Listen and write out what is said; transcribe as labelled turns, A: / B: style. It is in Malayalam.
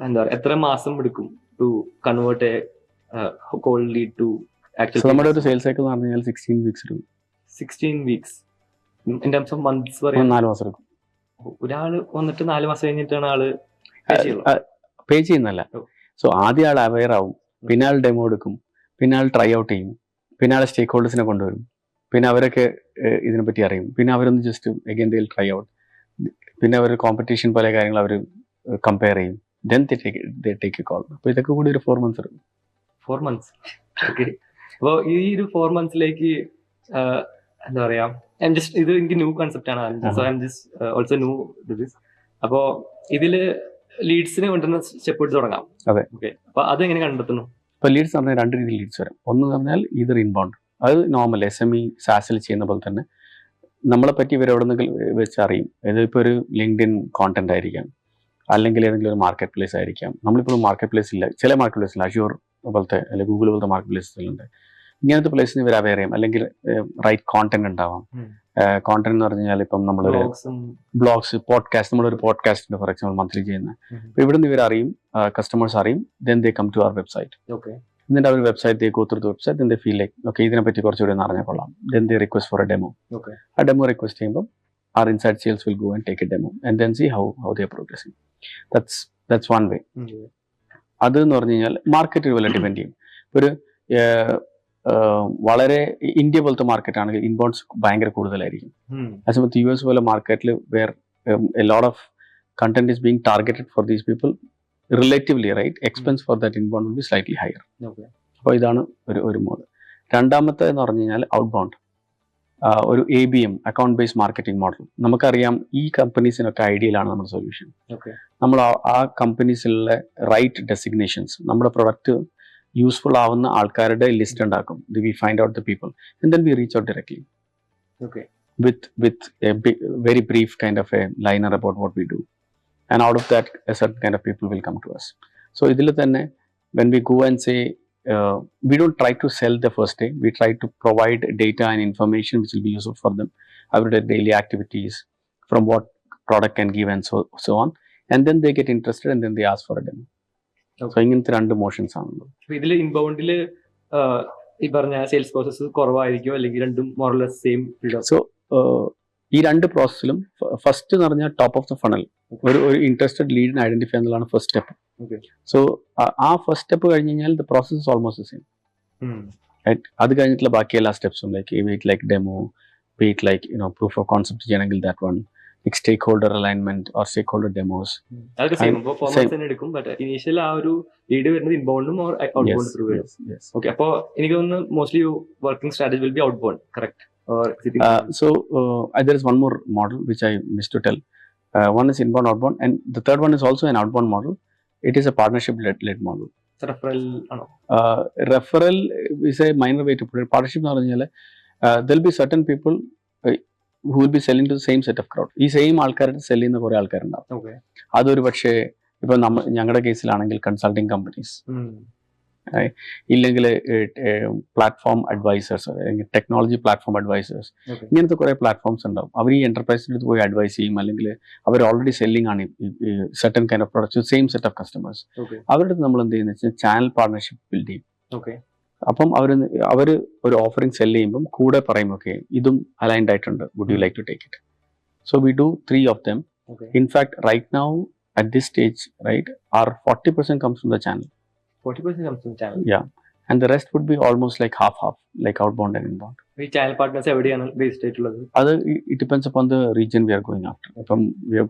A: എന്താ പറയുക എത്ര മാസം എടുക്കും to convert a cold lead to actual?
B: നമ്മുടെ ഒരു സെയിൽസ് സൈക്കിൾ എന്ന് പറഞ്ഞാൽ 16 weeks എടുക്കും.
A: 16 weeks in terms of months പറയാം.
B: 4 മാസം എടുക്കും.
A: ഒരാള് വന്നിട്ട് 4 മാസം കഴിഞ്ഞിട്ടാണ് ആള്
B: പേ ചെയ്യുന്നല്ല. സോ ആദ്യം ആൾ അവെയർ ആവും, പിന്നെ ആൾ ഡെമോ എടുക്കും, പിന്നെ ആൾ ട്രൈ ഔട്ട് ചെയ്യും, പിന്നെ ആൾ സ്റ്റേക്ക് ഹോൾഡേഴ്സിനെ കൊണ്ടുവരും, പിന്നെ അവരൊക്കെ ഇതിനെപ്പറ്റി അറിയും, പിന്നെ അവരൊന്ന് just again they will try out, പിന്നെ അവർ കോമ്പറ്റീഷൻ പല കാര്യങ്ങൾ അവർ കമ്പയർ ചെയ്യും, then they take A call. അപ്പോൾ ഇതൊക്കെ കൂടി ഒരു 4 months എടുക്കും.
A: 4 months. ഓക്കെ. അപ്പോൾ ഈ ഒരു 4 monthsലേക്ക് എന്താ പറയാ, ഇത് എനിക്ക് ന്യൂ കൺസെപ്റ്റ് ആണ്. So I am just also new this. അപ്പോൾ ഇതില് ലീഡ്സിനെ കൊണ്ടുവരുന്ന സ്റ്റെപ്പ് എടുത്ത് തുടങ്ങാം.
B: അതെ.
A: ഓക്കെ. അപ്പോൾ അതെങ്ങനെ കണ്ടെത്തുന്നു?
B: ഇപ്പോൾ ലീഡ്സ് പറഞ്ഞാൽ 2 രീതിയിൽ ലീഡ്സ് വരും. ഒന്ന് പറഞ്ഞാൽ ഇതർ ഇൻബൗണ്ട്, അത് നോർമൽ SME സാസിൽ ചെയ്യുന്ന പോലെ തന്നെ നമ്മളെ പറ്റി ഇവർ എവിടെ നിന്നെങ്കിലും വെച്ച് അറിയും. ഇതിപ്പോൾ ഒരു ലിങ്ക്ഡിൻ കോണ്ടന്റ് ആയിരിക്കാം, അല്ലെങ്കിൽ ഏതെങ്കിലും ഒരു മാർക്കറ്റ് പ്ലേസ് ആയിരിക്കാം. നമ്മളിപ്പോൾ മാർക്കറ്റ് പ്ലേസ് ഇല്ല, ചില മാർക്കറ്റ് പ്ലേസിൽ അഷ്യൂർ പോലത്തെ അല്ലെങ്കിൽ ഗൂഗിൾ പോലത്തെ മാർക്കറ്റ് പ്ലേസുകളുണ്ട്. ഇങ്ങനത്തെ പ്ലേസിന് ഇവർ അവെയർ ചെയ്യാം, അല്ലെങ്കിൽ റൈറ്റ് കോണ്ടന്റ് ഉണ്ടാവാം. കോണ്ടന്റ് എന്ന് പറഞ്ഞാൽ ഇപ്പം നമ്മളൊരു ബ്ലോഗ്സ്, പോഡ്കാസ്റ്റ്, നമ്മളൊരു പോഡ്കാസ്റ്റ് ഉണ്ട് ഫോർ എക്സാമ്പിൾ മന്ത്ലി ചെയ്യുന്ന. അപ്പോൾ ഇവിടെ നിന്ന് ഇവർ അറിയും, കസ്റ്റമേഴ്സ് അറിയും, ദെൻ ദേ കം ടു അവർ വെബ്സൈറ്റ്. എന്നിട്ട് അവർ website go through the website, then they feel like okay ഇതിനെപ്പറ്റി കുറച്ചുകൂടി ഒന്ന് അറിഞ്ഞാൽ കൊള്ളാം. Then they request for a demo. ആ ഡെമോ റിക്വസ്റ്റ് ചെയ്യുമ്പോൾ our inside sales will go and take a demo and then see how they are progressing. That's one way. അത് എന്ന് പറഞ്ഞു കഴിഞ്ഞാൽ മാർക്കറ്റ് വല്ല ഡിപെൻഡ് ചെയ്യും. ഒരു വളരെ ഇന്ത്യ പോലത്തെ മാർക്കറ്റ് ആണെങ്കിൽ ഇൻബൗണ്ട്സ് ഭയങ്കര കൂടുതലായിരിക്കും. അതേസമയത്ത് US പോലെ മാർക്കറ്റിൽ where a lot of content is being targeted for these people relatively right expense for that inbound will be slightly higher. അപ്പോൾ ഇതാണ് ഒരു മോഡ്. രണ്ടാമത്തെ എന്ന് പറഞ്ഞു കഴിഞ്ഞാൽ ഔട്ട് ബൗണ്ട്, ഒരു ABM account based marketing model. നമുക്കറിയാം ഈ കമ്പനീസിനൊക്കെ ഐഡിയലാണ് നമ്മുടെ സൊല്യൂഷൻ. നമ്മൾ ആ കമ്പനീസിലെ റൈറ്റ് ഡെസിഗ്നേഷൻസ്, നമ്മുടെ പ്രൊഡക്റ്റ് യൂസ്ഫുൾ ആവുന്ന ആൾക്കാരുടെ ലിസ്റ്റ് ഉണ്ടാക്കും. We find out the people and then we reach out directly with a very brief kind of a liner about what we do, and out of that a certain kind of people will come to us. So idile thanne when we go and say we don't try to sell the first day, we try to provide data and information which will be useful for them, our daily activities, from what product can give and so on, and then they get interested and then they ask for a demo. So ingante rendu motions aanallo.
A: idile inbound il ഈ പറഞ്ഞ സെയിൽസ് പ്രോസസ് കുറവായിരിക്കും, അല്ലെങ്കിൽ രണ്ടും more or less same?
B: So ഈ രണ്ട് പ്രോസസ്സിലും ഫസ്റ്റ് എന്ന് പറഞ്ഞാൽ ടോപ്പ് ഓഫ് ദ ഫണൽ ഒരു ഇൻട്രസ്റ്റഡ് ലീഡിനെ ഐഡന്റിഫൈ എന്നുള്ളതാണ് ഫസ്റ്റ് സ്റ്റെപ്പ്. സോ ആ ഫസ്റ്റ് സ്റ്റെപ്പ് കഴിഞ്ഞ് കഴിഞ്ഞാൽ the process is almost the same. അത് കഴിഞ്ഞിട്ടുള്ള ബാക്കി എല്ലാ സ്റ്റെപ്സും like demo, proof of concept ചെയ്യണമെങ്കിൽ that one, stakeholder alignment or stakeholder demos,
A: എടുക്കും. ബട്ട് ഇനീഷ്യൽ ആ ഒരു ലീഡ് വരുന്നത് ഇൻബൗണ്ടും ഓർ ഔട്ട്ബൗണ്ട് ത്രൂ വരും. ഓക്കെ. അപ്പോൾ എനിക്ക് തോന്നുന്നു mostly working strategy will be outbound, correct?
B: So there is one more model which I missed to tell. One is inbound, outbound, and the third one is also an outbound model. It is a partnership led model. Referral is a minor way to put it. Partnership എന്ന് പറഞ്ഞാൽ there will be certain people who will be selling to the same set of crowd. ഈ സെയിം ആൾക്കാരുടെ സെല് ചെയ്യുന്ന കുറെ ആൾക്കാരുണ്ടാവും. അതൊരു പക്ഷേ ഇപ്പൊ ഞങ്ങളുടെ കേസിലാണെങ്കിൽ കൺസൾട്ടിങ് കമ്പനീസ്, ഇല്ലെങ്കിൽ പ്ലാറ്റ്ഫോം അഡ്വൈസേഴ്സ്, അല്ലെങ്കിൽ ടെക്നോളജി പ്ലാറ്റ്ഫോം അഡ്വൈസേഴ്സ്, ഇങ്ങനത്തെ കുറെ പ്ലാറ്റ്ഫോംസ് ഉണ്ടാവും. അവർ ഈ എന്റർപ്രൈസിൻ്റെ അടുത്ത് പോയി അഡ്വൈസ് ചെയ്യും, അല്ലെങ്കിൽ അവർ ഓൾറെഡി സെല്ലിംഗ് ആണ് certain kind of products, same set of customers. അവരുടെ അടുത്ത് നമ്മൾ എന്ത് ചെയ്യുന്നത് വെച്ചാൽ ചാനൽ പാർട്ണർഷിപ്പ് ബിൽഡ് ചെയ്യും. അപ്പം അവർ ഒരു ഓഫറിംഗ് സെല് ചെയ്യുമ്പം കൂടെ പറയും ഓക്കെ ഇതും അലൈൻഡ് ആയിട്ടുണ്ട്, would you like to take it? So we do 3 of them. In fact right now at this stage right our 40% comes from the channel.
A: 40% comes from channel.
B: Yeah, and the rest would be almost like half, like outbound and inbound.
A: ഈ ചാനൽ പാർട്ട്നേഴ്സ് എവിടെയാണ് ബേസ്ഡ് ആയിട്ടുള്ളത്?
B: അത് it depends upon the region we are going after. If we are